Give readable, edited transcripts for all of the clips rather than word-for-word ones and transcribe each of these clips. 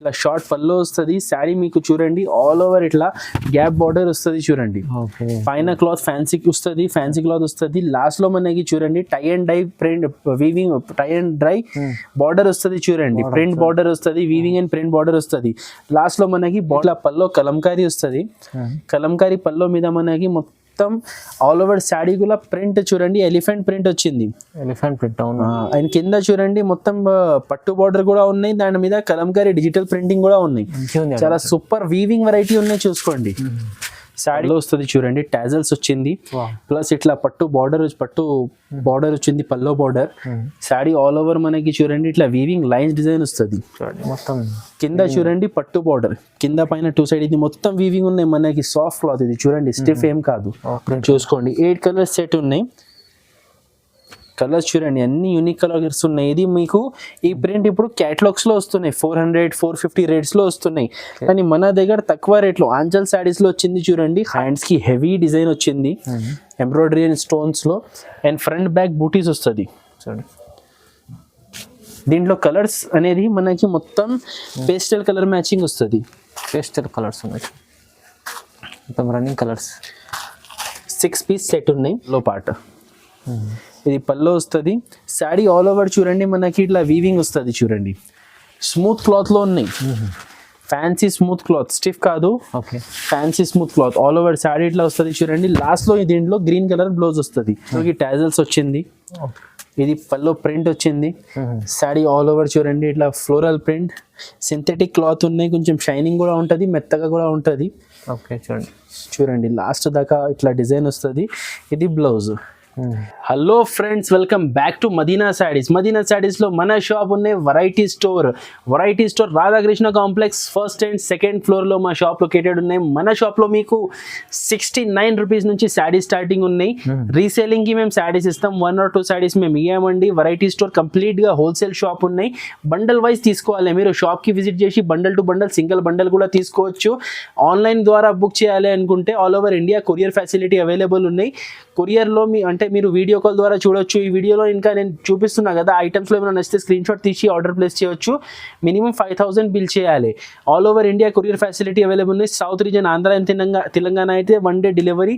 ఇట్లా షార్ట్ పల్లో వస్తుంది. శారీ మీకు చూడండి ఆల్ ఓవర్ ఇట్లా గ్యాప్ బార్డర్ వస్తుంది చూడండి. పైన క్లాత్ ఫ్యాన్సీ వస్తుంది, ఫ్యాన్సీ క్లాత్ వస్తుంది. లాస్ట్ లో మనకి చూడండి tie and dye print weaving tie and dry border వస్తుంది చూడండి. ప్రింట్ బార్డర్ వస్తుంది, వీవింగ్ అండ్ ప్రింట్ బార్డర్ వస్తుంది. లాస్ట్ లో మనకి బాటిల్ పల్లో కలంకారీ వస్తుంది. కలంకారీ పల్లో మీద మనకి మొత్తం ఆల్ ఓవర్ శారీ కూడా ప్రింట్ చూడండి ఎలిఫెంట్ ప్రింట్ వచ్చింది. ఎలిఫెంట్ ప్రింట్ అవును. అండ్ కింద చూడండి మొత్తం పట్టు బార్డర్ కూడా ఉన్నాయి, దాని మీద కలంకారీ డిజిటల్ ప్రింటింగ్ కూడా ఉన్నాయి. చాలా సూపర్ వీవింగ్ వెరైటీ ఉన్నాయి చూసుకోండి. శారీలో వస్తుంది చూడండి టాజల్స్ వచ్చింది, ప్లస్ ఇట్లా పట్టు బార్డర్ వచ్చింది పల్లో బార్డర్. శారీ ఆల్ ఓవర్ మనకి చూడండి ఇట్లా వీవింగ్ లైన్స్ డిజైన్ వస్తుంది మొత్తం. కింద చూడండి పట్టు బార్డర్, కింద పైన టూ సైడ్ ఇది మొత్తం వీవింగ్ ఉన్నాయి మనకి. సాఫ్ట్ క్లాత్ ఇది చూడండి, స్టిఫ్ ఏం కాదు. చూసుకోండి 8 కలర్స్ సెట్ ఉన్నాయి. కలర్స్ చూడండి అన్ని యూనిక్ కలర్స్ ఉన్నాయి. ఇది మీకు ఈ ప్రింట్ ఇప్పుడు క్యాటలాగ్స్ లో వస్తున్నాయి 400-450 రేట్స్ లో వస్తున్నాయి. కానీ మన దగ్గర తక్కువ రేట్లో ఆంచల్ శారీస్ లో వచ్చింది చూడండి. హ్యాండ్స్ కి హెవీ డిజైన్ వచ్చింది ఎంబ్రాయిడరీ అండ్ స్టోన్స్ లో, అండ్ ఫ్రంట్ బ్యాక్ బూటీస్ వస్తుంది చూడండి. దీంట్లో కలర్స్ అనేది మనకి మొత్తం పేస్టల్ కలర్ మ్యాచింగ్ వస్తుంది. పేస్టల్ కలర్స్ ఉన్నాయి మొత్తం రన్నింగ్ కలర్స్. 6 పీస్ సెట్ ఉన్నాయి లో పార్ట్. ఇది పల్లో వస్తుంది. శారీ ఆల్ ఓవర్ చూడండి మనకి ఇట్లా వీవింగ్ వస్తుంది చూడండి. స్మూత్ క్లాత్ లో ఉన్నాయి, ఫ్యాన్సీ స్మూత్ క్లాత్, స్టిఫ్ కాదు, fancy smooth cloth. All over sari ఇట్లా వస్తుంది చూడండి. లాస్ట్ లో దీంట్లో గ్రీన్ కలర్ బ్లౌజ్ వస్తుంది. టాజల్స్ వచ్చింది. ఇది పల్లో ప్రింట్ వచ్చింది. శారీ ఆల్ ఓవర్ చూడండి ఇట్లా ఫ్లోరల్ ప్రింట్, సింథెటిక్ క్లాత్ ఉన్నాయి, కొంచెం షైనింగ్ కూడా ఉంటుంది, మెత్తగా కూడా ఉంటుంది. చూడండి లాస్ట్ దాకా ఇట్లా డిజైన్ వస్తుంది. ఇది blouse. Hello friends, welcome back to Madina Sarees. Madina Sarees లో మన షాప్ ఉన్నాయి variety store Radhakrishna complex first and second floor లో మా షాప్ లొకేటెడ్ ఉన్నాయి. మన షాప్ లో మీకు 69 రూపీస్ నుంచి శారీస్ స్టార్టింగ్ ఉన్నాయి. రీసేలింగ్ కి మేము శారీస్ ఇస్తాం. 1 or 2 శారీస్ మేము ఇవ్వమండి. వెరైటీ స్టోర్ కంప్లీట్ గా హోల్సేల్ షాప్ ఉన్నాయి. బండల్ వైజ్ తీసుకోవాలి మీరు. షాప్ కి విజిట్ చేసి bundle to bundle, single bundle కూడా తీసుకోవచ్చు. ఆన్లైన్ ద్వారా బుక్ చేయాలి అనుకుంటే all over India courier facility available ఉన్నాయి. కొరియర్ లో అంటే మీరు వీడియో కాల్ ద్వారా చూడొచ్చు. ఈ వీడియోలో ఇంకా నేను చూపిస్తున్నా కదా ఐటమ్స్లో ఏమైనా నచ్చితే స్క్రీన్ షాట్ తీసి ఆర్డర్ ప్లేస్ చేయొచ్చు. మినిమం 5000 బిల్ చేయాలి. All over India courier facility available ఉన్నాయి. South region Andhra and Telangana అయితే 1 day డెలివరీ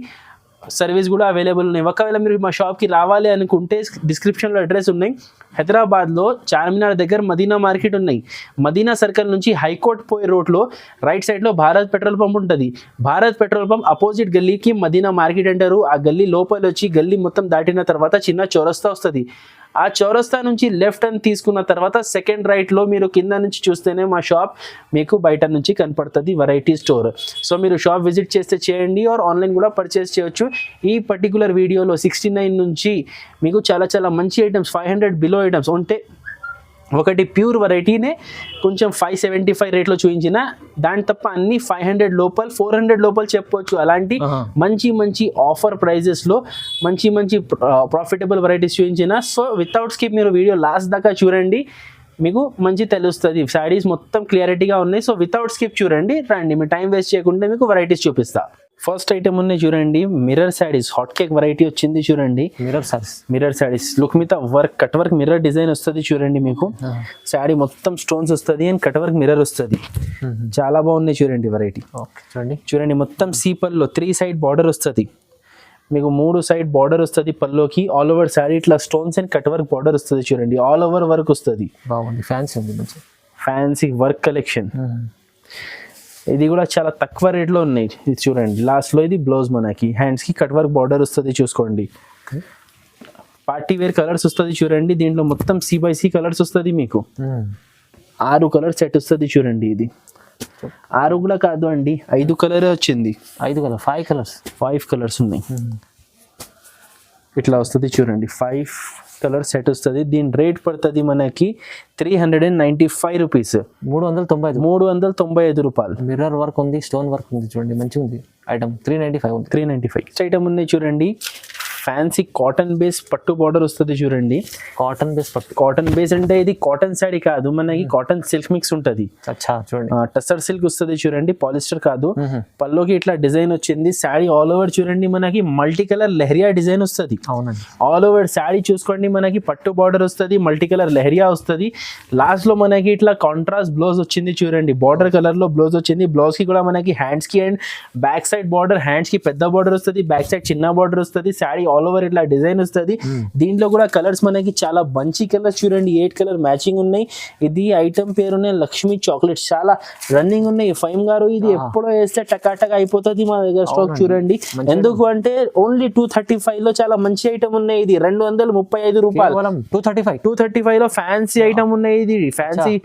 సర్వీస్ కూడా అవైలబుల్ ఉన్నాయి. ఒకవేళ మీరు మా షాప్కి రావాలి అనుకుంటే డిస్క్రిప్షన్లో అడ్రస్ ఉన్నాయి. హైదరాబాద్లో చార్మినార్ దగ్గర మదీనా మార్కెట్ ఉన్నాయి. మదీనా సర్కిల్ నుంచి హైకోర్ట్ పోయే రోడ్లో రైట్ సైడ్లో భారత్ పెట్రోల్ పంప్ ఉంటుంది. భారత్ పెట్రోల్ పంప్ అపోజిట్ గల్లీకి మదీనా మార్కెట్ అంటారు. ఆ గల్లీ లోపల వచ్చి గల్లీ మొత్తం దాటిన తర్వాత చిన్న చౌరస్తా వస్తుంది. ఆ చౌరస్తా నుంచి లెఫ్ట్ అని తీసుకున్న తర్వాత సెకండ్ రైట్లో మీరు కింద నుంచి చూస్తేనే మా షాప్ మీకు బయట నుంచి కనపడుతుంది వెరైటీ స్టోర్. సో మీరు షాప్ విజిట్ చేస్తే చేయండి, ఆర్ ఆన్లైన్ కూడా పర్చేస్ చేయొచ్చు. ఈ పర్టికులర్ వీడియోలో 69 నుంచి మీకు చాలా చాలా మంచి ఐటమ్స్, 500 బిలో ఐటమ్స్ ఉంటే ఒకటి ప్యూర్ వెరైటీనే కొంచెం 575 రేట్లో చూపించిన, దాని తప్ప అన్ని 500 లోపల 400 లోపల చెప్పవచ్చు. అలాంటి మంచి మంచి ఆఫర్ ప్రైజెస్లో మంచి మంచి ప్రాఫిటబుల్ వెరైటీస్ చూపించిన. సో వితౌట్ స్కిప్ మీరు వీడియో లాస్ట్ దాకా చూడండి, మీకు మంచి తెలుస్తుంది. శారీస్ మొత్తం క్లియారిటీగా ఉన్నాయి. సో వితౌట్ స్కిప్ చూడండి, రండి. మీ టైం వేస్ట్ చేయకుండా మీకు వెరైటీస్ చూపిస్తా. ఫస్ట్ ఐటమ్ ఉన్నాయి చూడండి, mirror saris. Hot cake variety వచ్చింది చూడండి. మిర్రర్ శారీస్ లుక్ మీద work, cut work mirror design వస్తుంది చూడండి. మీకు శారీ మొత్తం స్టోన్స్ వస్తుంది అండ్ కట్ వర్క్ మిర్రర్ వస్తుంది. చాలా బాగున్నాయి చూడండి వెరైటీ. చూడండి మొత్తం సీ పల్లో 3 సైడ్ బార్డర్ వస్తుంది. మీకు 3 సైడ్ బార్డర్ వస్తుంది పల్లోకి. ఆల్ ఓవర్ శారీ ఇట్లా stones and cut work border వస్తుంది చూడండి. ఆల్ ఓవర్ వర్క్ వస్తుంది. బాగుంది, ఫ్యాన్సీ వర్క్ కలెక్షన్. ఇది కూడా చాలా తక్కువ రేట్లో ఉన్నాయి. ఇది చూడండి లాస్ట్ లో ఇది బ్లౌజ్ మనకి. హ్యాండ్స్ కి కట్ వర్క్ బార్డర్ వస్తుంది చూసుకోండి. పార్టీ వేర్ కలర్స్ వస్తుంది చూడండి. దీంట్లో మొత్తం C/C కలర్స్ వస్తుంది. మీకు 6 కలర్ సెట్ వస్తుంది చూడండి. ఇది 6 కూడా కాదు అండి, 5 కలర్ వచ్చింది. 5 కలర్స్ ఉన్నాయి. ఇట్లా వస్తుంది చూడండి. 5 కలర్ సెట్ వస్తుంది. దీని రేట్ పడుతుంది మనకి 395 రూపీస్. 395 రూపాయలు. మిర్రర్ వర్క్ ఉంది, స్టోన్ వర్క్ ఉంది చూడండి, మంచిగా ఉంది ఐటమ్. 395 ఐటమ్ ఉన్నాయి చూడండి. ఫ్యాన్సీ కాటన్ బేస్ పట్టు బార్డర్ వస్తుంది చూడండి. కాటన్ బేస్ పట్టు. కాటన్ బేస్ అంటే ఇది కాటన్ సాడీ కాదు, మనకి కాటన్ సిల్క్ మిక్స్ ఉంటుంది. అచ్చా చూడండి. టసర్ సిల్క్ వస్తుంది చూడండి, పాలిస్టర్ కాదు. పల్లోకి ఇట్లా డిజైన్ వచ్చింది. శారీ ఆల్ ఓవర్ చూడండి మనకి మల్టీ కలర్ లెహరియా డిజైన్ వస్తుంది. అవునండి. ఆల్ ఓవర్ శారీ చూసుకోండి, మనకి పట్టు బార్డర్ వస్తుంది, మల్టీ కలర్ లెహరియా వస్తుంది. లాస్ట్ లో మనకి ఇట్లా కాంట్రాస్ట్ బ్లౌజ్ వచ్చింది చూడండి, బార్డర్ కలర్ లో బ్లౌజ్ వచ్చింది. బ్లౌజ్ కి కూడా మనకి హ్యాండ్స్ కి and back side border, hands కి పెద్ద బార్డర్ వస్తుంది, బ్యాక్ సైడ్ చిన్న బార్డర్ వస్తుంది. శారీ ఆల్ ఓవర్ ఇట్లా డిజైన్ వస్తుంది. దీంట్లో కూడా కలర్స్ మనకి చాలా మంచి కలర్స్ చూడండి, 8 కలర్ మ్యాచింగ్ ఉన్నాయి. ఇది ఐటమ్ పేరు లక్ష్మీ చాక్లెట్స్, చాలా రన్నింగ్ ఉన్నాయి. ఫైమ్ గారు ఇది ఎప్పుడో వేస్తే టకాటక్ అయిపోతుంది మా దగ్గర స్టాక్ చూడండి. ఎందుకు అంటే ఓన్లీ 235 లో చాలా మంచి ఐటమ్ ఉన్నాయి. ఇది 235 రూపాయలు. 235 లో ఫ్యాన్సీ ఐటమ్ ఉన్నాయి. ఇది ఫ్యాన్సీ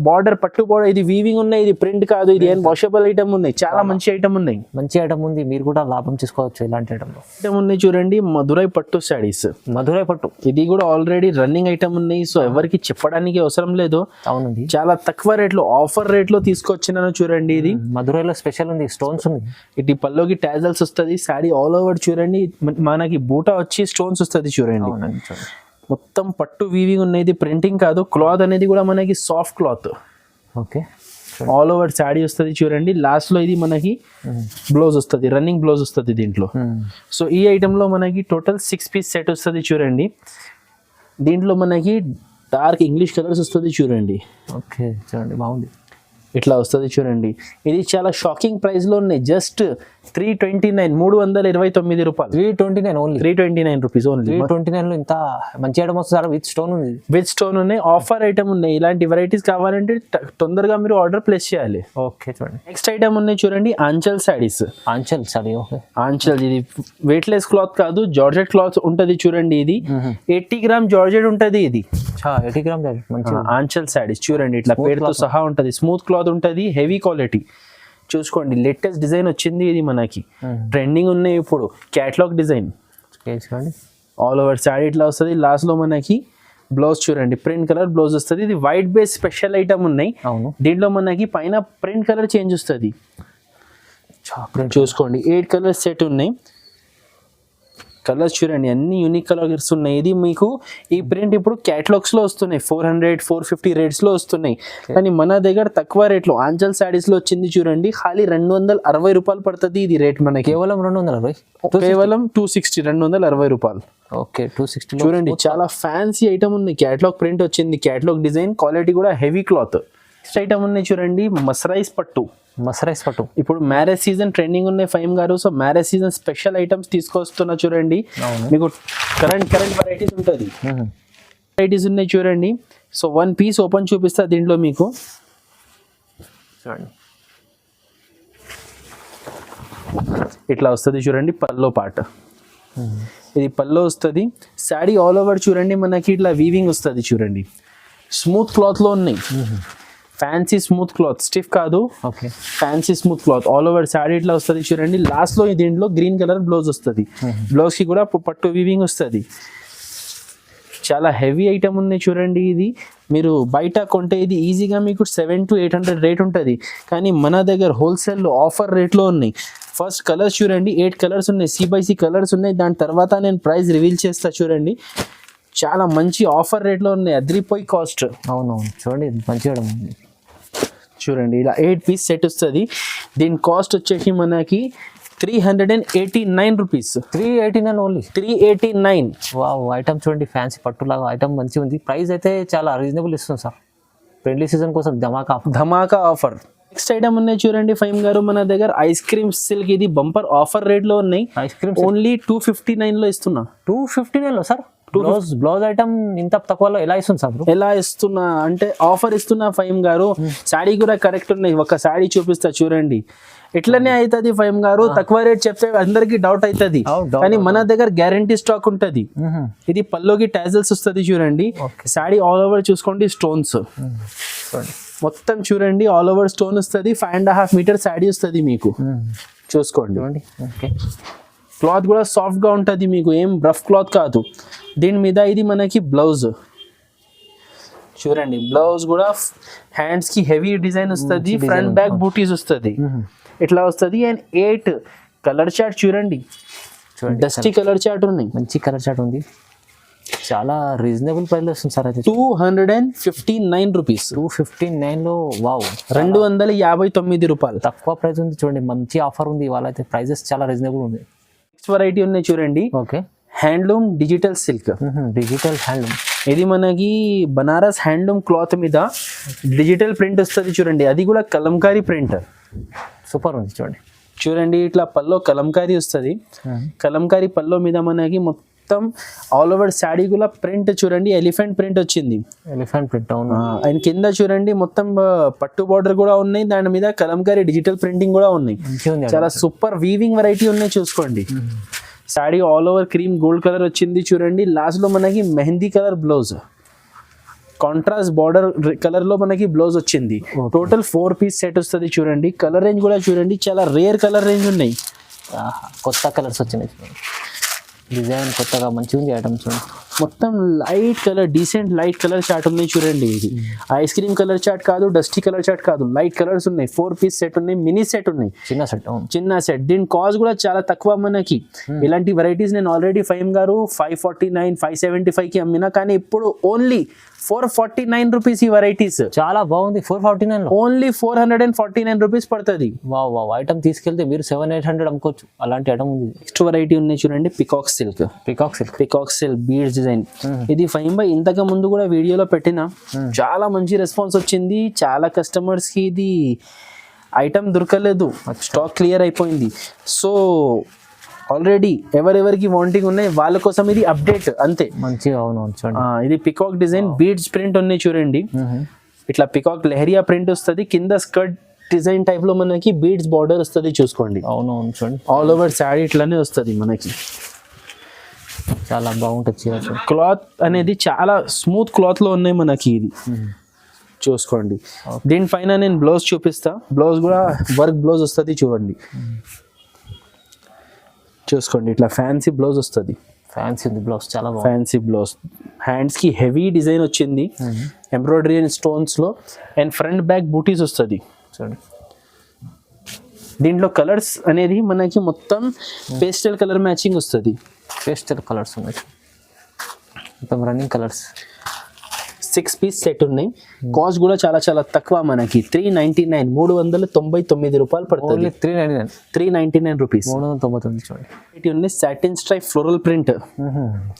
బార్డర్ పట్టు బార్డర్, ఇది వీవింగ్ ఉన్నాయి, ఇది ప్రింట్ కాదు, ఇది ఏం వాషబుల్ ఐటమ్ ఉన్నాయి. చాలా మంచి ఐటమ్ ఉన్నాయి. మంచి ఐటమ్ ఉంది, మీరు కూడా లాభం చేసుకోవచ్చు ఇలాంటి ఐటమ్ ఉన్నాయి చూడండి. మధురై పట్టు శారీస్, మధురై పట్టు, ఇది కూడా ఆల్రెడీ రన్నింగ్ ఐటమ్ ఉన్నాయి. సో ఎవరికి చెప్పడానికి అవసరం లేదు. అవునండి. చాలా తక్కువ రేట్లో ఆఫర్ రేట్లో తీసుకొచ్చినాను చూడండి. ఇది మధురైలో స్పెషల్ ఉంది, స్టోన్స్ ఉంది. ఇది పల్లోకి టాజల్స్ వస్తుంది. శారీ ఆల్ ఓవర్ చూడండి, మనకి బూటా వచ్చి స్టోన్స్ వస్తుంది చూడండి. మొత్తం పట్టు వీవింగ్ ఉన్నది, ప్రింటింగ్ కాదు. క్లాత్ అనేది కూడా మనకి soft cloth. Okay. All over sari వస్తుంది చూడండి. లాస్ట్ లో ఇది మనకి బ్లౌజ్ వస్తుంది, రన్నింగ్ బ్లౌజ్ వస్తుంది దీంట్లో. సో ఈ ఐటమ్ లో మనకి టోటల్ 6 పీస్ సెట్ వస్తుంది చూడండి. దీంట్లో మనకి డార్క్ ఇంగ్లీష్ కలర్స్ వస్తుంది చూడండి. ఓకే చూడండి, బాగుంది. ఇట్లా వస్తుంది చూడంండి. ఇది చాలా షాకింగ్ ప్రైస్ లో ఉన్నాయి. జస్ట్ 329, 329 రూపాయలు. 329 ఓన్లీ. 329 rupees only. 329 లో ఇంత మంచి ఐటమ్ వస్తుంది. విత్ స్టోన్ ఉంది, విత్ స్టోన్ ఉన్నాయి. ఆఫర్ ఐటమ్ ఉన్నాయి. ఇలాంటి వెరైటీస్ కావాలంటే తొందరగా మీరు ఆర్డర్ ప్లేస్ చేయాలి. ఓకే చూడండి. నెక్స్ట్ ఐటమ్ ఉన్నాయి చూడండి, ఆంచల్ శారీస్. ఆంచల్ సారీ. ఓకే. ఆంచల్ ఇది వెయిట్లెస్ క్లాత్ కాదు, జార్జెట్ క్లాత్ ఉంటది చూడండి. ఇది 80 గ్రామ్ జార్జెట్ ఉంటది. ఇది 80 గ్రామ్ మంచి ఆంచల్ శారీస్ చూడండి, ఇట్లా పేరుతో సహా ఉంటది. స్మూత్ క్లాత్ ఉంటది, హెవీ క్వాలిటీ చూసుకోండి. లేటెస్ట్ డిజైన్ వచ్చింది, ఇది మనకి ట్రెండింగ్ ఉన్నాయి ఇప్పుడు. Catalogue design all over sari ఇట్లా వస్తుంది. లాస్ట్ లో మనకి బ్లౌజ్ చూడండి, ప్రింట్ కలర్ బ్లౌజ్ వస్తుంది. ఇది వైట్ బేస్ స్పెషల్ ఐటమ్ ఉన్నాయి. దీంట్లో మనకి పైన ప్రింట్ కలర్ చేంజ్ వస్తుంది చూసుకోండి. 8 కలర్ సెట్ ఉన్నాయి. కలర్స్ చూడండి, అన్ని యూనిక్ కలర్స్ ఉన్నాయి. ఇది మీకు ఈ ప్రింట్ ఇప్పుడు క్యాటలాగ్స్ లో వస్తున్నాయి, 400, 450 రేట్స్ లో వస్తున్నాయి. కానీ మన దగ్గర తక్కువ రేట్లో ఆంచల్ శారీస్ లో వచ్చింది చూడండి, ఖాళీ 260 రూపాయలు పడుతుంది. ఇది రేట్ మనకి కేవలం 260, కేవలం 260, 260 రూపాయలు. ఓకే. 260 చూడండి, చాలా ఫ్యాన్సీ ఐటమ్ ఉంది. క్యాటలాగ్ ప్రింట్ వచ్చింది, క్యాటలాగ్ డిజైన్, క్వాలిటీ కూడా హెవీ క్లాత్. నెక్స్ట్ ఐటమ్ ఉన్నాయి చూడండి, మసరైజ్ పట్టు. మసరైజ్ పట్టు ఇప్పుడు మ్యారేజ్ సీజన్ ట్రెండింగ్ ఉన్నాయి ఫైమ్ గారు. So marriage season special items తీసుకొస్తున్నా చూడండి. మీకు కరెంట్ వెరైటీస్ ఉంటుంది, వెరైటీస్ ఉన్నాయి చూడండి. సో 1 పీస్ ఓపెన్ చూపిస్తా దీంట్లో మీకు చూడండి. ఇట్లా వస్తుంది చూడండి పల్లో పార్ట్. ఇది పల్లో వస్తుంది. శారీ ఆల్ ఓవర్ చూడండి, మనకి ఇట్లా వీవింగ్ వస్తుంది చూడండి. స్మూత్ క్లాత్ లో ఉన్నాయి, ఫ్యాన్సీ స్మూత్ క్లాత్, స్టిఫ్ కాదు. Okay. Fancy smooth cloth all over sari ఇట్లా వస్తుంది చూడండి. లాస్ట్ లో దీంట్లో గ్రీన్ కలర్ బ్లౌజ్ వస్తుంది. బ్లౌజ్ కి కూడా పట్టు వీవింగ్ వస్తుంది. చాలా హెవీ ఐటమ్ ఉన్నాయి చూడండి. ఇది మీరు బయట కొంటే ఇది ఈజీగా మీకు 700 to 800 రేట్ ఉంటుంది. కానీ మన దగ్గర హోల్సేల్లో ఆఫర్ రేట్లో ఉన్నాయి. ఫస్ట్ కలర్స్ చూడండి, 8 కలర్స్ ఉన్నాయి, C/C కలర్స్ ఉన్నాయి. దాని తర్వాత నేను ప్రైస్ రివీల్ చేస్తా చూడండి. చాలా మంచి ఆఫర్ రేట్లో ఉన్నాయి, అద్రిపోయి కాస్ట్. అవునవును చూడండి, మంచిగా చూడండి. ఇలా 8 పీస్ సెట్ వస్తుంది. దీని కాస్ట్ వచ్చేసి మనకి 389 రూపీస్. 389 ఓన్లీ. 389. వావ్, ఐటమ్ చూడండి, ఫ్యాన్సీ పట్టులాగా ఐటమ్ మంచిగా ఉంది. ప్రైస్ అయితే చాలా రీజనబుల్ ఇస్తుంది సార్. పెళ్లి సీజన్ కోసం ధమాకా ఆఫర్. నెక్స్ట్ ఐటమ్ ఉన్నాయి చూడండి ఫైమ్ గారు, మన దగ్గర ఐస్ క్రీమ్ సిల్క్. ఇది బంపర్ ఆఫర్ రేట్ లో ఉన్నాయి. ఐస్ క్రీమ్ ఓన్లీ 259 లో ఇస్తున్నా. 259 లో సార్? బ్లౌజ్ ఐటమ్ ఇంత తక్కువలో ఎలా ఇస్తుంది సార్? ఎలా ఇస్తున్నా అంటే ఆఫర్ ఇస్తున్నా ఫైమ్ గారు. శారీ కూడా కరెక్ట్ ఉన్నాయి. ఒక శారీ చూపిస్తా చూడండి. ఇట్లనే అవుతుంది ఫైమ్ గారు, తక్కువ రేట్ చెప్తే అందరికి డౌట్ అవుతుంది. కానీ మన దగ్గర గ్యారంటీ స్టాక్ ఉంటది. ఇది పల్లోకి టాజల్స్ వస్తుంది చూడండి. శారీ ఆల్ ఓవర్ చూసుకోండి, స్టోన్స్ మొత్తం చూడండి, ఆల్ ఓవర్ స్టోన్ వస్తుంది. 5.5 మీటర్ శారీ వస్తుంది మీకు చూసుకోండి. క్లాత్ కూడా సాఫ్ట్ గా ఉంటుంది మీకు, ఏం రఫ్ క్లాత్ కాదు. దీని మీద ఇది మనకి బ్లౌజ్ చూడండి. బ్లౌజ్ కూడా హ్యాండ్స్ కి హెవీ డిజైన్ వస్తుంది, ఫ్రంట్ బ్యాక్ బూటీస్ వస్తుంది, ఇట్లా వస్తుంది. అండ్ 8 కలర్ చార్ట్ చూడండి, చూడండి డస్టీ కలర్ చార్ట్ ఉన్నాయి, మంచి కలర్ చాట్ ఉంది, చాలా రీజనబుల్ ప్రైస్లో వస్తుంది సార్ అయితే. 259 రూపీస్, 259లో వావ్, 259 రూపాయలు. తక్కువ ప్రైస్ ఉంది చూడండి, మంచి ఆఫర్ ఉంది ఇవాళ అయితే, ప్రైజెస్ చాలా రీజనబుల్ ఉంది. నెక్స్ట్ వెరైటీ ఉన్నాయి చూడండి, okay, handloom digital silk. Digital handloom, ఇది మనకి బనారస్ హ్యాండ్లూమ్ క్లాత్ మీద డిజిటల్ ప్రింట్ వస్తుంది చూడండి, అది కూడా కలంకారీ ప్రింట్. సూపర్ ఉంది చూడండి. చూడండి ఇట్లా పల్లో కలంకారీ వస్తుంది, కలంకారీ పల్లో మీద మనకి మొత్తం ఆల్ ఓవర్ శాడీ కూడా ప్రింట్ చూడండి, ఎలిఫెంట్ ప్రింట్ వచ్చింది, ఎలిఫెంట్ ప్రింట్. అవును, అండ్ కింద చూడండి మొత్తం పట్టు బార్డర్ కూడా ఉన్నాయి, దాని మీద కలంకారీ డిజిటల్ ప్రింటింగ్ కూడా ఉన్నాయి. మంచిగా ఉంది. చాలా సూపర్ వీవింగ్ వెరైటీ ఉన్నాయి చూసుకోండి. Sari all over cream gold colour వచ్చింది చూడండి, లాస్ట్ లో మనకి mehndi colour blouse, contrast border colour లో మనకి బ్లౌజ్ వచ్చింది. టోటల్ 4 పీస్ సెట్ వస్తుంది చూడండి. కలర్ రేంజ్ కూడా చూడండి, చాలా రేర్ కలర్ రేంజ్ ఉన్నాయి, కొత్త కలర్స్ వచ్చినాయి చూడండి, డిజైన్ కొత్తగా మంచిగా ఉంది ఐటమ్ చూడండి. మొత్తం light colour, decent light colour chart ఉన్నాయి చూడండి. ఇది ఐస్ క్రీమ్ కలర్ చార్ట్ కాదు, డస్టీ కలర్ చార్ట్ కాదు, లైట్ కలర్స్ ఉన్నాయి. 4 పీస్ సెట్ ఉన్నాయి, మినీ సెట్ ఉన్నాయి, చిన్న సెట్. చిన్న సెట్. దీని కాస్ట్ కూడా చాలా తక్కువ మనకి. ఇలాంటి వెరైటీస్ నేను ఆల్రెడీ ఫైమ్ గారు 549 575 కి అమ్మినా, కానీ ఇప్పుడు ఓన్లీ 449 రూపీస్ ఈ వెరైటీస్. చాలా బాగుంది. 449 లో ఓన్లీ 449 రూపీస్ పడుతుంది. వావ్ వావ్, ఐటమ్ తీసుకెళ్తే మీరు 700-800 అమ్ముకోవచ్చు, అలాంటి ఐటమ్ ఉంది. నెక్స్ట్ వెరైటీ ఉన్నాయి చూడండి, peacock silk. Peacock silk, peacock silk beads design. ఇది ఫైమ్ బై ఇంతకు ముందు కూడా వీడియోలో పెట్టిన, చాలా మంచి రెస్పాన్స్ వచ్చింది. చాలా కస్టమర్స్ కి ఇది ఐటమ్ దొరకలేదు, స్టాక్ క్లియర్ అయిపోయింది. సో ఆల్రెడీ ఎవరెవరికి వాంటింగ్ ఉన్నాయి వాళ్ళ కోసం ఇది అప్డేట్ అంతే. మంచిగా. అవును చూడండి, ఇది పికాక్ డిజైన్ బీడ్స్ ప్రింట్ ఉన్నాయి చూడండి. ఇట్లా పికాక్ లెహరియా ప్రింట్ వస్తుంది, కింద స్కర్ట్ డిజైన్ టైప్ లో మనకి బీడ్స్ బార్డర్ వస్తుంది చూసుకోండి. అవును చూడండి, ఆల్ ఓవర్ శారీ ఇట్లానే వస్తుంది మనకి, చాలా బాగుంటుంది. క్లాత్ అనేది చాలా స్మూత్ క్లాత్ లో ఉన్నాయి మనకి. ఇది చూసుకోండి. దీనిపైన నేను బ్లౌజ్ చూపిస్తా, బ్లౌజ్ కూడా వర్క్ బ్లౌజ్ వస్తుంది చూడండి. చూసుకోండి, ఇట్లా ఫ్యాన్సీ బ్లౌజ్ వస్తుంది, ఫ్యాన్సీ బ్లౌజ్, చాలా బాగుంది. ఫ్యాన్సీ బ్లౌజ్, హ్యాండ్స్ కి హెవీ డిజైన్ వచ్చింది, ఎంబ్రాయిడరీ అండ్ స్టోన్స్ లో, అండ్ ఫ్రంట్ బ్యాక్ బూటీస్ వస్తుంది చూడండి. దీంట్లో కలర్స్ అనేది మనకి మొత్తం పేస్టల్ కలర్ మ్యాచింగ్ వస్తుంది. పేస్టల్ కలర్స్ ఉన్నాయి, మొత్తం రన్నింగ్ కలర్స్. 6 పీస్ సెట్ ఉన్నాయి. కాస్ట్ కూడా చాలా చాలా తక్కువ మనకి, 399 399 రూపాయలు పడుతుంది. 399 రూపీస్, 399 చూడండి. వెరైటీ ఉన్నాయి, సాటిన్ స్ట్రైప్ ఫ్లోరల్ ప్రింట్,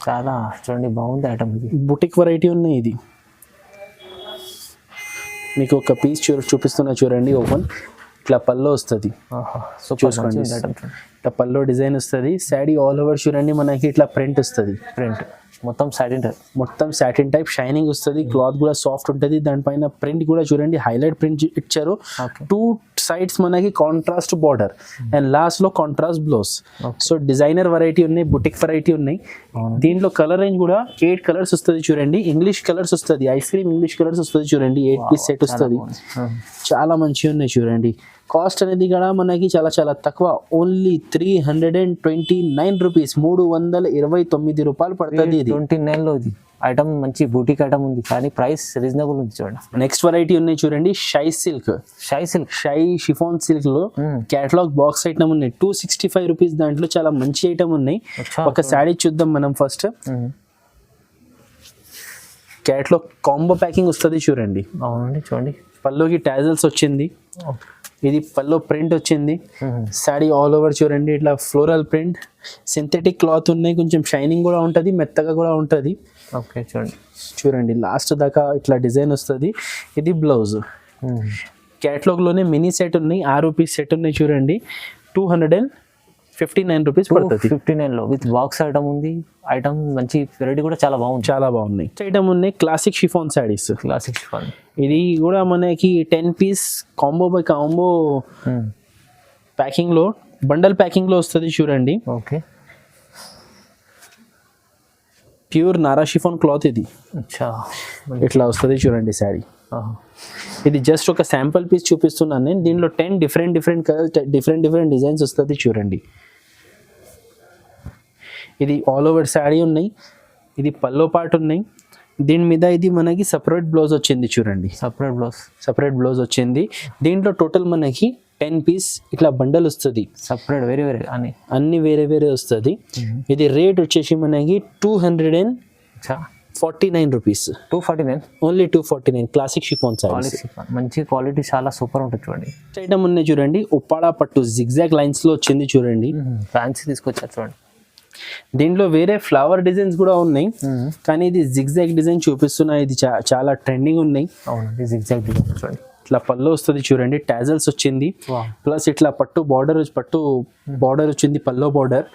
చాలా చూడండి బాగుంది ఐటమ్. ఇది బుటిక్ వెరైటీ ఉన్నాయి. ఇది మీకు ఒక పీస్ చూపిస్తున్నా చూడండి, ఓపెన్. ఇట్లా పల్లో వస్తుంది చూసుకోండి, ఇట్లా పల్లో డిజైన్ వస్తుంది. శాడీ ఆల్ ఓవర్ చూడండి మనకి ఇట్లా ప్రింట్ వస్తుంది, ప్రింట్ మొత్తం సాటిన్ టైప్, మొత్తం సాటిన్ టైప్ షైనింగ్ వస్తుంది. క్లాత్ కూడా సాఫ్ట్ ఉంటుంది. దానిపైన ప్రింట్ కూడా చూడండి, హైలైట్ ప్రింట్ ఇచ్చారు. 2 సైడ్స్ మనకి కాంట్రాస్ట్ బార్డర్ అండ్ లాస్ట్ లో contrast blouse. So designer variety ఉన్నాయి, బుటిక్ వెరైటీ ఉన్నాయి. దీంట్లో కలర్ రేంజ్ కూడా 8 కలర్స్ వస్తుంది చూడండి. ఇంగ్లీష్ కలర్స్ వస్తుంది, ఐస్ క్రీమ్ ఇంగ్లీష్ కలర్స్ వస్తుంది చూడండి. 8 పీస్ సెట్ వస్తుంది, చాలా మంచిగా ఉన్నాయి చూడండి. కాస్ట్ అనేది కూడా మనకి చాలా చాలా తక్కువ, ఓన్లీ 329 రూపీస్, 329 రూపాయలు పడుతుంది. ఇది 29 లో ఇది ఐటమ్ మంచి బూటిక్ ఐటమ్ ఉంది, కానీ ప్రైస్ రీజనబుల్ ఉంది చూడండి. నెక్స్ట్ వెరైటీ ఉన్నాయి చూడండి, shy silk. Shy chiffon silk లో క్యాటలాగ్ బాక్స్ ఐటమ్ ఉన్నాయి, 265 రూపీస్. దాంట్లో చాలా మంచి ఐటమ్ ఉన్నాయి. ఒక శారీ చూద్దాం మనం ఫస్ట్. క్యాటలాగ్ కాంబో ప్యాకింగ్ వస్తుంది చూడండి. అవునండి చూడండి, పల్లోకి టాజల్స్ వచ్చింది, ఇది పల్లో ప్రింట్ వచ్చింది. శారీ ఆల్ ఓవర్ చూడండి, ఇట్లా ఫ్లోరల్ ప్రింట్, సింథెటిక్ క్లాత్ ఉన్నాయి, కొంచెం షైనింగ్ కూడా ఉంటుంది, మెత్తగా కూడా ఉంటుంది. ఓకే చూడండి, చూడండి లాస్ట్ దాకా ఇట్లా డిజైన్ వస్తుంది. ఇది బ్లౌజ్. క్యాటలాగ్ లోనే మినీ సెట్ ఉన్నాయి, 6 పీస్ సెట్ ఉన్నాయి చూడండి. 259 రూపీస్ పడుతుంది. 59 లో విత్ బాక్స్ ఐటమ్ ఉంది. ఐటమ్ మంచి వెరైటీ కూడా చాలా బాగుంది, చాలా బాగున్నాయి. ఐటమ్ ఉన్నాయి classic chiffon saris. Classic chiffon, ఇది కూడా మనకి 10 piece combo by combo packing లో, బండల్ ప్యాకింగ్ లో వస్తుంది చూడండి. ఓకే, ప్యూర్ నారా షిఫాన్ క్లాత్ ఇది. ఇట్లా వస్తుంది చూడండి శారీ. ఇది జస్ట్ ఒక శాంపుల్ పీస్ చూపిస్తున్నాను నేను. దీనిలో 10 డిఫరెంట్ కలర్స్, డిఫరెంట్ డిజైన్స్ వస్తుంది చూడండి. ఇది ఆల్ ఓవర్ శారీ ఉన్నాయి, ఇది పల్లో పార్ట్ ఉన్నాయి. దీని మీద ఇది మనకి సపరేట్ బ్లౌజ్ వచ్చింది చూడండి, సపరేట్ బ్లౌజ్ వచ్చింది. దీంట్లో టోటల్ మనకి 10 పీస్ ఇట్లా బండల్ వస్తుంది, సపరేట్ వేరే వేరే అని. అన్ని వేరే వేరే వస్తుంది. ఇది రేట్ వచ్చేసి మనకి 249 rupees, 249. Only 249 classic chiffon saris. మంచి క్వాలిటీ, చాలా సూపర్ ఉంటుంది చూడండి. ఐటమ్ ఉన్నాయి చూడండి, ఉప్పాడ పట్టు జిగ్జాగ్ లైన్స్ లో వచ్చింది చూడండి, ఫ్యాన్సీ తీసుకొచ్చారు చూడండి. దీంట్లో వేరే ఫ్లవర్ డిజైన్స్ కూడా ఉన్నాయి, కానీ ఇది జిగ్జాగ్ డిజైన్ చూపిస్తున్నా. ఇది చాలా ట్రెండింగ్ ఉన్నాయి. అవునండి, జిగ్జాగ్ డిజైన్ చూడండి. ఇట్లా పళ్ళు వస్తుంది చూడండి, టాజల్స్ వచ్చింది, ప్లస్ ఇట్లా పట్టు బార్డర్ వచ్చింది, పల్లో బార్డర్.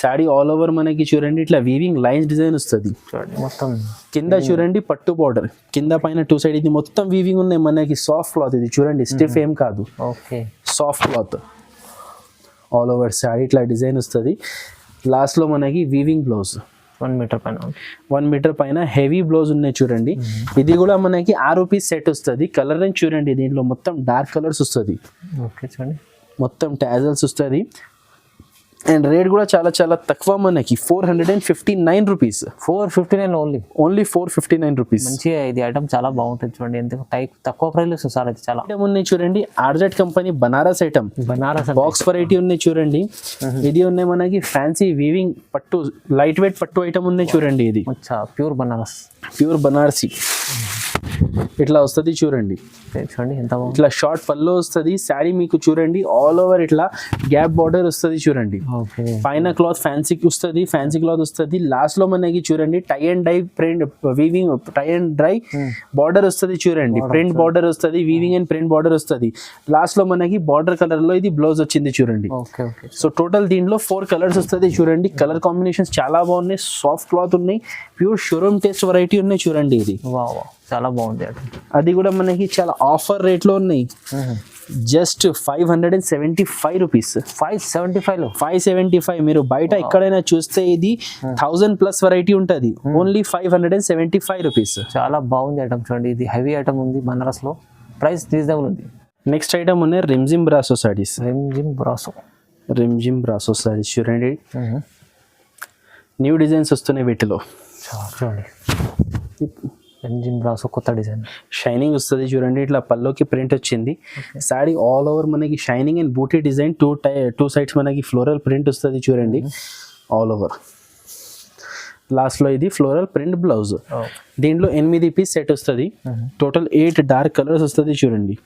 శారీ ఆల్ ఓవర్ మనకి చూడండి ఇట్లా వీవింగ్ లైన్స్ డిజైన్ వస్తుంది చూడండి. మొత్తం కింద చూడండి పట్టు బార్డర్, కింద పైన 2 సైడ్ ఇది మొత్తం వీవింగ్ ఉన్నాయి మనకి. సాఫ్ట్ క్లాత్ ఇది చూడండి, స్టిఫ్ ఏం కాదు, okay soft cloth. All over sari ఇట్లా డిజైన్ వస్తుంది. లాస్ట్ లో మనకి వీవింగ్ బ్లౌజ్ 1 మీటర్ పైన, 1 మీటర్ పైన హెవీ బ్లౌజ్ ఉన్నాయి చూడండి. ఇది కూడా మనకి 6 పీస్ సెట్ వస్తుంది. కలర్ రేంజ్ చూడండి, దీంట్లో మొత్తం డార్క్ కలర్స్ వస్తుంది, ఓకే చూడండి. మొత్తం టాజల్స్ వస్తుంది. అండ్ రేట్ కూడా చాలా చాలా తక్కువ మనకి 459 రూపీస్, 459 ఓన్లీ 459 రూపీస్. మంచిగా ఇది ఐటమ్ చాలా బాగుంటుంది చూడండి. ఎంత తక్కువ ప్రైస్ వస్తుంది సార్. అది చాలా ఐటమ్ ఉన్నాయి చూడండి, ఆర్జెట్ company Banaras item, Banaras box variety ఉన్నాయి చూడండి. ఇది ఉన్నాయి మనకి ఫ్యాన్సీ వీవింగ్ పట్టు, లైట్ వెయిట్ పట్టు ఐటమ్ ఉన్నాయి చూడండి. ఇది ప్యూర్ బనారస్, ప్యూర్ బనారసి ఇట్లా వస్తుంది చూడండి. చూడండి ఎంత బాగుంది. ఇట్లా షార్ట్ పళ్ళు వస్తుంది. శారీ మీకు చూడండి ఆల్ ఓవర్ ఇట్లా గ్యాప్ బార్డర్ వస్తుంది చూడండి. పైన క్లాత్ ఫ్యాన్సీ వస్తుంది, ఫ్యాన్సీ క్లాత్ వస్తుంది. లాస్ట్ లో మనకి చూడండి tie and dye print weaving, tie and dry border వస్తుంది చూడండి. ప్రింట్ బార్డర్ వస్తుంది, వీవింగ్ అండ్ ప్రింట్ బార్డర్ వస్తుంది. లాస్ట్ లో మనకి బార్డర్ కలర్ లో ఇది బ్లౌజ్ వచ్చింది చూడండి. సో టోటల్ దీంట్లో 4 కలర్స్ వస్తుంది చూడండి. కలర్ కాంబినేషన్స్ చాలా బాగున్నాయి, సాఫ్ట్ క్లాత్ ఉన్నాయి, ప్యూర్ షోరూమ్ టేస్ట్ వెరైటీ ఉన్నాయి చూడండి. ఇది చాలా బాగుంది. అది కూడా మనకి చాలా ఆఫర్ రేట్ లో ఉన్నాయి. Just 575 rupees, 575. మీరు బయట ఎక్కడైనా చూస్తే ఇది 1000+ వెరైటీ ఉంటుంది, ఓన్లీ 575 రూపీస్. చాలా బాగుంది ఐటమ్ చూడండి. ఇది హెవీ ఐటమ్ ఉంది బనారస్ లో, ప్రైస్ రీజనబుల్ ఉంది. నెక్స్ట్ ఐటమ్ ఉన్నాయి రిమ్జిమ్ బ్రాసో సారీస్. రిమ్జిమ్ బ్రాసో సారీస్ చూడండి, న్యూ డిజైన్స్ వస్తున్నాయి వీటిలో. చూడండి బ్రాసో కొత్త డిజైన్, షైనింగ్ వస్తుంది చూడండి. ఇట్లా పల్లోకి ప్రింట్ వచ్చింది. సారీ ఆల్ ఓవర్ మనకి shining and booti design, 2 sides మనకి ఫ్లోరల్ ప్రింట్ వస్తుంది చూడండి ఆల్ ఓవర్. లాస్ట్ లో ఇది ఫ్లోరల్ ప్రింట్ బ్లౌజ్. దీంట్లో 8 పీస్ సెట్ వస్తుంది. టోటల్ 8 డార్క్ కలర్స్ వస్తుంది చూడండి.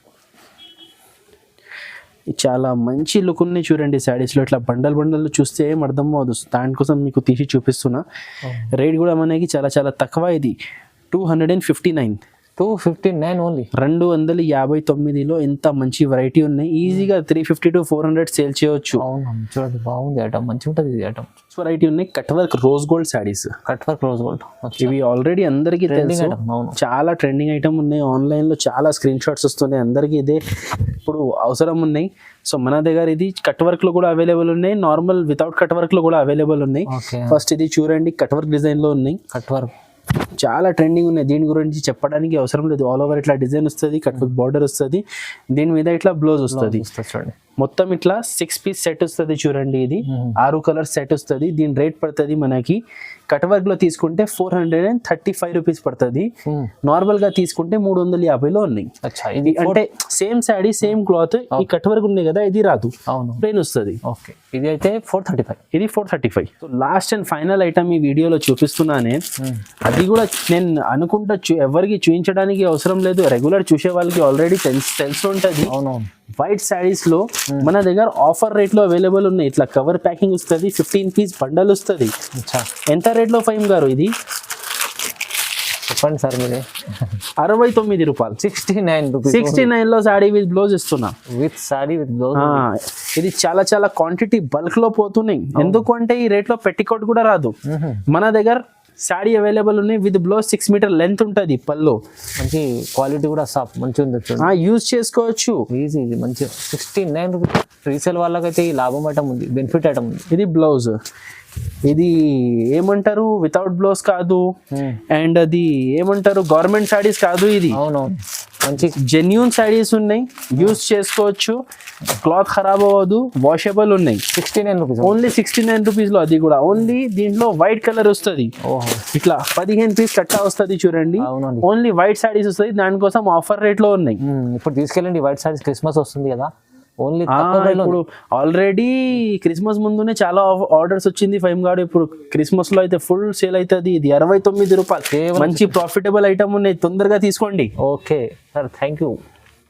చాలా మంచి లుక్ ఉన్నాయి చూడండి శారీస్ లో. ఇట్లా బండల్ చూస్తే ఏం అర్థం అవ్వదు, దానికోసం మీకు తీసి చూపిస్తున్నా. రేట్ కూడా మనకి చాలా చాలా తక్కువ. ఇది 259 ఓన్లీ. 259లో ఎంత మంచి వెరైటీ ఉన్నాయి. ఈజీగా 350 to 400 సేల్ చేయవచ్చు. చూడండి బాగుంది ఐటమ్, మంచిగా ఉంటుంది ఇది ఐటమ్. వెరైటీ ఉన్నాయి cut work rose gold saris. ఇవి ఆల్రెడీ అందరికీ తెలుసు, చాలా ట్రెండింగ్ ఐటమ్ ఉన్నాయి. ఆన్లైన్ లో చాలా స్క్రీన్ షాట్స్ వస్తున్నాయి, అందరికీ ఇదే ఇప్పుడు అవసరం ఉన్నాయి. సో మన దగ్గర ఇది కట్ వర్క్ లో కూడా అవైలబుల్ ఉన్నాయి, నార్మల్ వితౌట్ కట్ వర్క్ లో కూడా అవైలబుల్ ఉన్నాయి. ఫస్ట్ ఇది చూడండి, కట్ వర్క్ డిజైన్ లో ఉన్నాయి. కట్ వర్క్ చాలా ట్రెండింగ్ ఉన్నాయి, దీని గురించి చెప్పడానికి అవసరం లేదు. ఆల్ ఓవర్ ఇట్లా డిజైన్ వస్తుంది, కట్ వర్క్ బార్డర్ వస్తుంది, దీని మీద ఇట్లా బ్లౌజ్ వస్తుంది. మొత్తం ఇట్లా 6 పీస్ సెట్ వస్తుంది చూడండి. ఇది 6 కలర్ సెట్ వస్తుంది. దీని రేట్ పడుతుంది మనకి కట్ వర్క్ లో తీసుకుంటే 435 రూపీస్ పడుతుంది. నార్మల్ గా తీసుకుంటే 350లో ఉన్నాయి. ఇది అంటే సేమ్ శారీ సేమ్ క్లాత్. ఈ కట్ వర్క్ ఉంది కదా, ఇది రాదు, ప్లెయిన్ వస్తుంది. ఇది అయితే 435. ఇది 435. So last and final item ఈ వీడియోలో చూపిస్తున్నానే, అది కూడా నేను అనుకుంటా ఎవరికి చూపించడానికి అవసరం లేదు, రెగ్యులర్ చూసే వాళ్ళకి ఆల్రెడీ తెలిసి ఉంటుంది. వైట్ శారీస్ లో మన దగ్గర ఆఫర్ రేట్ లో అవైలబుల్ ఉన్నాయి. ఇట్లా కవర్ ప్యాకింగ్ వస్తుంది, 15 పీస్ బండల్ వస్తుంది. ఎంత రేట్ లో ఫైమ్ గారు ఇది చెప్పండి సార్? మీరే 69 రూపాయలు, 69 లో సారీ విత్ బ్లౌజ్ ఇస్తున్నా. ఇది చాలా చాలా క్వాంటిటీ బల్క్ లో పోతున్నాయి. ఎందుకు అంటే ఈ రేట్ లో పెట్టికోట్ కూడా రాదు. మన దగ్గర శారీ అవైలబుల్ ఉన్నాయి విత్ బ్లౌజ్, 6 మీటర్ లెంత్ ఉంటుంది. పల్లో మంచి క్వాలిటీ కూడా సాఫ్ట్ మంచిగా ఉంది, యూజ్ చేసుకోవచ్చు ఈజీ. మంచిగా 69 రూపీస్. రీసేల్ వాళ్ళకైతే ఈ లాభం ఐటమ్ ఉంది, బెనిఫిట్ ఐటమ్ ఉంది. ఇది బ్లౌజ్, ఇది ఏమంటారు వితౌట్ బ్లౌజ్ కాదు, అండ్ అది ఏమంటారు గవర్నమెంట్ శారీస్ కాదు. ఇది అవునవును మంచి జెన్యూన్ శారీస్ ఉన్నాయి, యూజ్ చేసుకోవచ్చు, క్లాత్ ఖరాబ్ అవ్వదు, వాషబుల్ ఉన్నాయి. 69 రూపీస్, ఓన్లీ 69 రూపీస్ లో. అది కూడా ఓన్లీ దీంట్లో వైట్ కలర్ వస్తుంది. ఇట్లా 15 పీస్ కట్టా వస్తుంది చూడండి. ఓన్లీ వైట్ శారీస్ వస్తుంది, దానికోసం ఆఫర్ రేట్ లో ఉన్నాయి. ఇప్పుడు తీసుకెళ్ళండి వైట్ శారీస్, క్రిస్మస్ వస్తుంది కదా, ఓన్లీ ఇప్పుడు ఆల్రెడీ క్రిస్మస్ ముందునే చాలా ఆర్డర్స్ వచ్చింది ఫైమ్ గార్డ్. ఇప్పుడు క్రిస్మస్ లో అయితే ఫుల్ సేల్ అవుతుంది. ఇది 69 రూపాయలు, మంచి ప్రాఫిటబుల్ ఐటమ్ ఉన్నాయి, తొందరగా తీసుకోండి. Okay sir, thank you.